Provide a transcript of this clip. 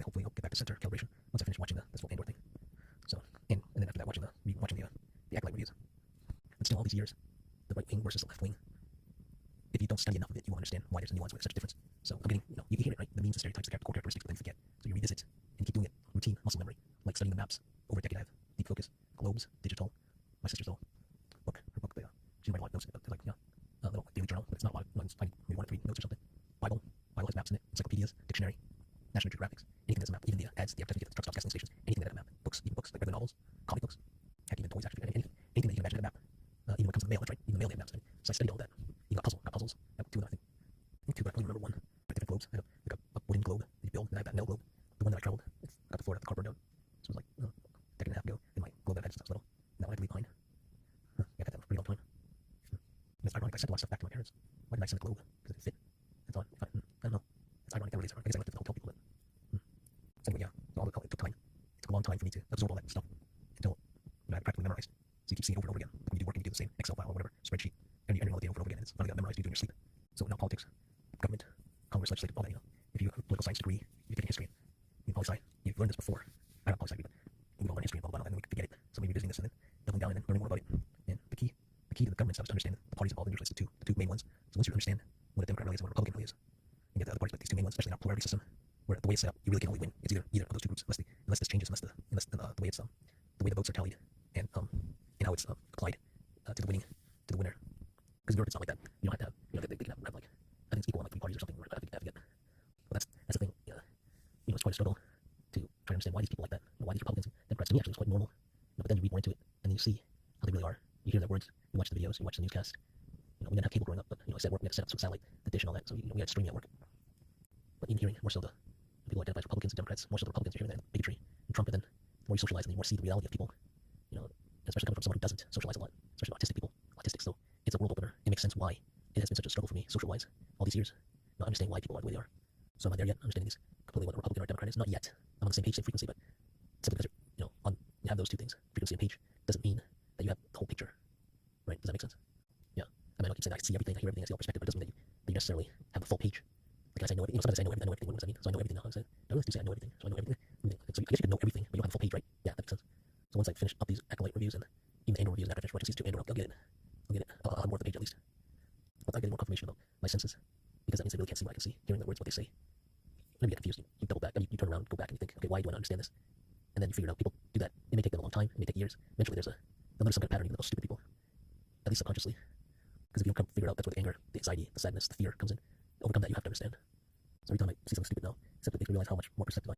hopefully I'll get back to center calibration once I finish watching this whole Andor thing. So, and then after that, watching the Acolyte reviews. But still, all these years, the right wing versus the left wing. If you don't study enough of it, you won't understand why there's a nuance with such a difference. So I'm getting, you hear it, right? The memes, the stereotypes, the core characteristics, but then you forget. So you revisit and keep doing it. Routine, muscle memory, like studying the maps. Over a decade, I have deep focus, globes, digital. My sister's little book, she writes a lot of notes in it. It's like, a little daily journal, but it's not a lot. Maybe 1 to 3 notes or something. Bible has maps in it. Encyclopedias, dictionary, National Geographics, anything that's a map. Even the ads, the advertisements, the truck stops, gas stations, anything that has a map. Books, even books, like regular novels, comic books, heck, even toys, actually, anything that you can imagine has a map. Even when it comes to the mail, that's right. Even the mail, they have maps. So I studied all that. Even got puzzles. I have 2 of them, I think 2, but I only remember 1. But different globes. I have like a wooden globe that you build, and I have that metal globe. The one that I traveled, I got to Florida, the car burned down. So it was like a decade and a half ago. And my globe that I had since I was little. That one I had to leave behind. Yeah, I got that for a pretty long time. And it's ironic, I sent a lot of stuff back to my parents. Why did I send the globe? Because it didn't fit. I thought, I don't know. It's ironic, that really is ironic. I guess I left it to the hotel people, but so anyway, yeah. So it took time. It took a long time for me to absorb all that stuff until I practically memorized. So you keep seeing it over and over again. Like when you do work and you do the same Excel file or whatever, spreadsheet, and you're all the day over and over again, and it's finally got memorized, you do in your sleep. So now politics, government, Congress, legislative, all that, if you have a political science degree, you're taking history, you poli-sci, you've learned this before. I don't poli-sci, but we've all learned history and blah, blah, blah, and then we forget it. So maybe revisiting this and then doubling down and then learning more about it. And the key to the government stuff is to understand the parties involved, and usually it's the two main ones. So once you understand what a Democrat really is and what a Republican really is, and get the other parties, but these 2 main ones, especially in our polarity system, where the way it's set up, you really can only win. It's either of those 2 groups, unless this changes, unless the way it's the way the votes are tallied and how it's applied to the winner. Because in Europe it's not like that. You don't have to have, they can have like, I think it's equal on like 3 parties or something. I forget. But that's the thing. It's quite a struggle to try to understand why these people like that. Why these Republicans and Democrats. To me, actually, it's quite normal. But then you read more into it, and then you see how they really are. You hear their words. You watch the videos. You watch the newscast. We didn't have cable growing up, but I said work. We had to set up some satellite, the dish, and all that. So we had streaming at work. But even hearing more so the people who identify as Republicans and Democrats, more so the Republicans, you're hearing the bigotry and Trump, and then the more you socialize, and the more you see the reality of people. Especially coming from someone who doesn't socialize a lot, especially autistic people. So it's a world opener. It makes sense why it has been such a struggle for me, social-wise, all these years. Not understanding why people are the way they are. So I'm not there yet. Understanding these completely what a Republican or a Democrat is. Not yet. I'm on the same page, same frequency, but simply because you have those 2 things, frequency and page, doesn't mean that you have the whole picture. Right? Does that make sense? Yeah. I mean, I keep saying I see everything, I hear everything, I see all perspective, but it doesn't mean that you necessarily have the full page. Like I say, I know everything. Sometimes I say I know everything. What does that mean? So I know everything now. I really do say I know everything. So I know everything. So I guess you can know everything, but you don't have the full page, right? Yeah, that makes sense. So once I finish up these Acolyte reviews and even the Andor reviews, and after I finish watching these 2 Andor, I'll get it. I'll have more of the page at least. I'll get more confirmation about my senses, because that means they really can't see what I can see. Hearing the words, what they say. Whenever you get confused, you double back. I mean, you turn around, go back, and you think, okay, why do I not understand this? And then you figure it out. People do that. It may take them a long time. It may take years. Eventually, they'll notice some kind of pattern, even those stupid people, at least subconsciously. Because if you don't figure it out, that's where the anger, the anxiety, the sadness, the fear comes in. Overcome that, you have to understand. So every time I see something stupid now, it simply makes me realize how much more perceptive I am.